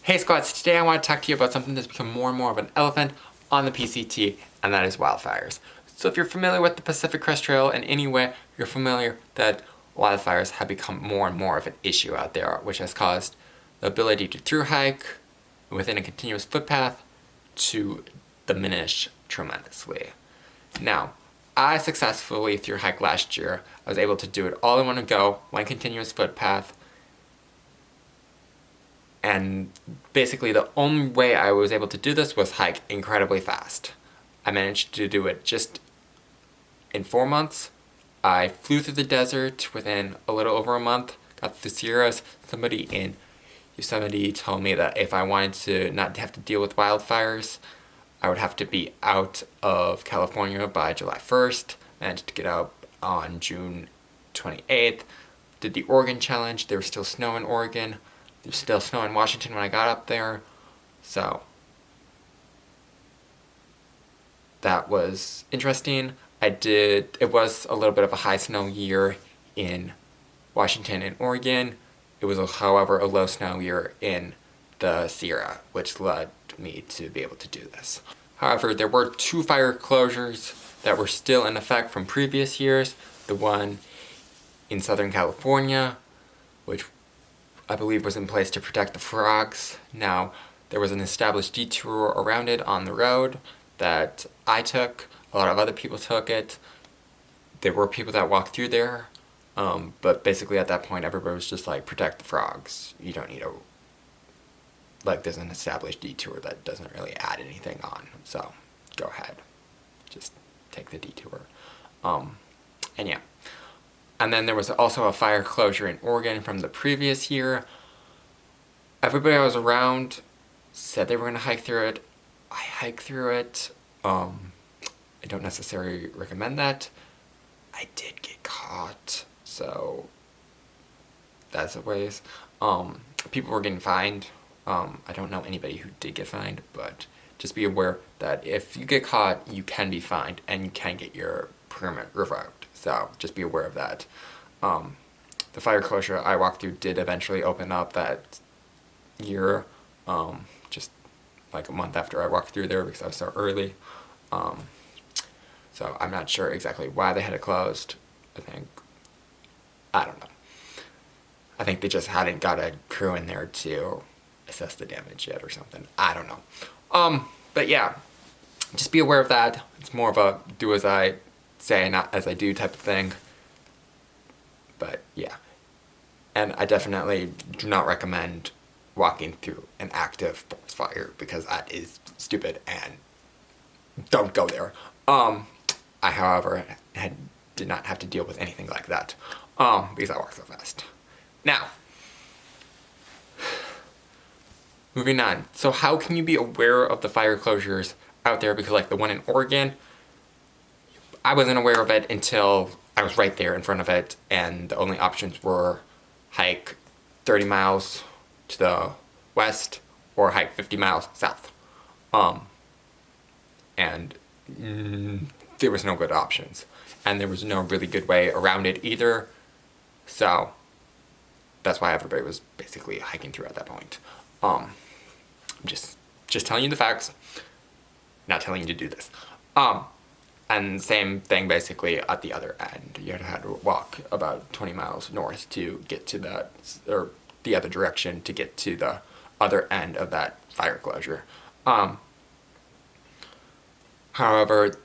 Hey squads, today I want to talk to you about something that's become more and more of an elephant on the PCT, and that is wildfires. So if you're familiar with the Pacific Crest Trail in any way, you're familiar that wildfires have become more and more of an issue out there, which has caused the ability to through hike within a continuous footpath to diminish tremendously. Now, I successfully through hiked last year. I was able to do it all in one go, one continuous footpath. And basically the only way I was able to do this was hike incredibly fast. I managed to do it just in 4 months. I flew through the desert within a little over a month, got through the Sierras. Somebody in Yosemite told me that if I wanted to not have to deal with wildfires, I would have to be out of California by July 1st. Managed to get out on June 28th. Did the Oregon Challenge. There was still snow in Oregon. There's still snow in Washington when I got up there, so that was interesting. It was a little bit of a high snow year in Washington and Oregon. It was, however, a low snow year in the Sierra, which led me to be able to do this. However, there were 2 fire closures that were still in effect from previous years. The one in Southern California, which I believe was in place to protect the frogs. Now, there was an established detour around it on the road that I took. A lot of other people took it. There were people that walked through there, but basically at that point everybody was just like, protect the frogs. You don't need there's an established detour that doesn't really add anything on, so go ahead. Just take the detour. And yeah. And then there was also a fire closure in Oregon from the previous year. Everybody I was around said they were going to hike through it. I hiked through it. I don't necessarily recommend that. I did get caught, so that's a ways. People were getting fined. I don't know anybody who did get fined, but just be aware that if you get caught, you can be fined and you can get your permit revoked. So just be aware of that. The fire closure I walked through did eventually open up that year, just like a month after I walked through there because I was so early. So I'm not sure exactly why they had it closed. I don't know. I think they just hadn't got a crew in there to assess the damage yet or something. I don't know. But yeah, just be aware of that. It's more of a do as I say, not as I do type of thing. But yeah. And I definitely do not recommend walking through an active forest fire because that is stupid and don't go there. I, however, did not have to deal with anything like that because I walked so fast. Now, moving on. So how can you be aware of the fire closures out there? Because like the one in Oregon, I wasn't aware of it until I was right there in front of it, and the only options were hike 30 miles to the west or hike 50 miles south. And there was no good options, and there was no really good way around it either. So that's why everybody was basically hiking through at that point. I'm just telling you the facts, not telling you to do this. And same thing basically at the other end. You had to walk about 20 miles north to get to that, or the other direction to get to the other end of that fire closure. However,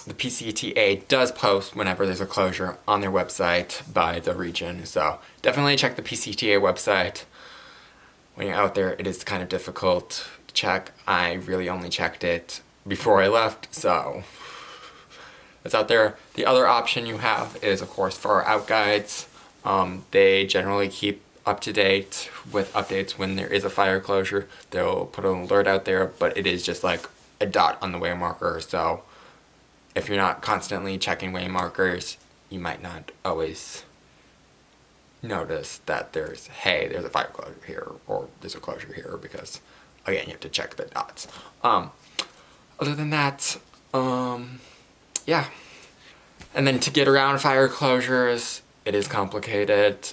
the PCTA does post whenever there's a closure on their website by the region, so definitely check the PCTA website. When you're out there, it is kind of difficult to check. I really only checked it before I left, so it's out there. The other option you have is, of course, far out guides. They generally keep up to date with updates when there is a fire closure. They'll put an alert out there, but it is just like a dot on the way marker, so if you're not constantly checking way markers, you might not always notice that there's a fire closure here, or there's a closure here, because again, you have to check the dots. Other than that, yeah. And then to get around fire closures, it is complicated,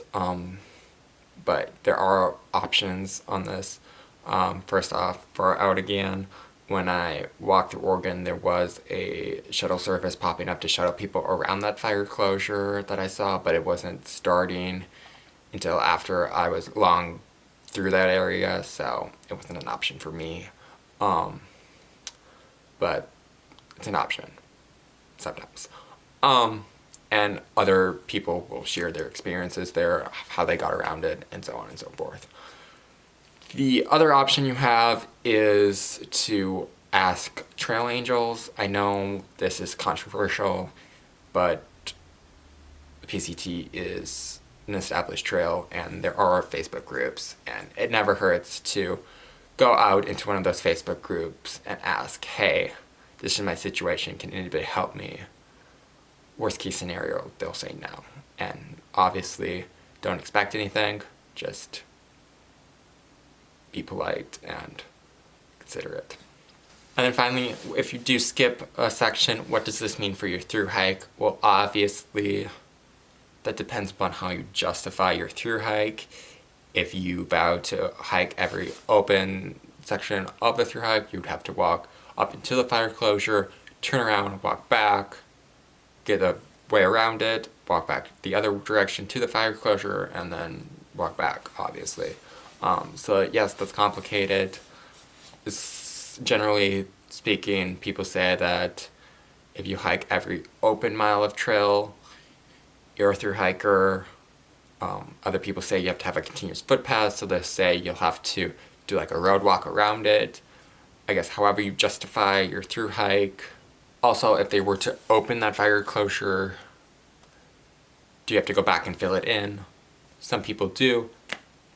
but there are options on this. First off, far out again, when I walked through Oregon, there was a shuttle service popping up to shuttle people around that fire closure that I saw, but it wasn't starting until after I was long through that area, so it wasn't an option for me. But it's an option sometimes. And other people will share their experiences there, how they got around it, and so on and so forth. The other option you have is to ask trail angels. I know this is controversial, but the PCT is an established trail and there are Facebook groups, and it never hurts to go out into one of those Facebook groups and ask, hey, this is my situation, can anybody help me? Worst case scenario, they'll say no. And obviously, don't expect anything, just be polite and considerate. And then finally, if you do skip a section, what does this mean for your through hike? Well, obviously, that depends upon how you justify your through hike. If you vow to hike every open section of the through hike, you'd have to walk up into the fire closure, turn around, walk back, get a way around it, walk back the other direction to the fire closure, and then walk back, obviously. So yes, that's complicated. Generally speaking, people say that if you hike every open mile of trail, you're a through hiker. Other people say you have to have a continuous footpath, so they say you'll have to do like a road walk around it. I guess however you justify your through hike. Also, if they were to open that fire closure, do you have to go back and fill it in? Some people do,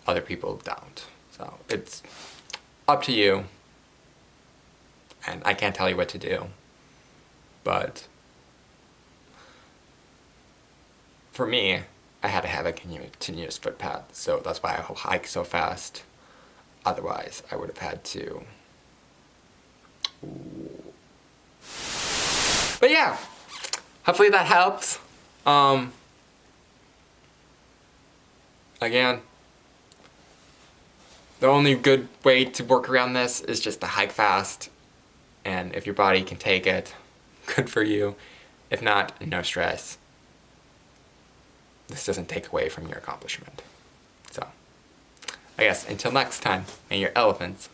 other people don't. So it's up to you. And I can't tell you what to do. But for me, I had to have a continuous footpath, so that's why I hike so fast. Otherwise, I would have had to. But yeah, hopefully that helps. Again, the only good way to work around this is just to hike fast. And if your body can take it, good for you. If not, no stress. This doesn't take away from your accomplishment. So, I guess until next time, may your elephants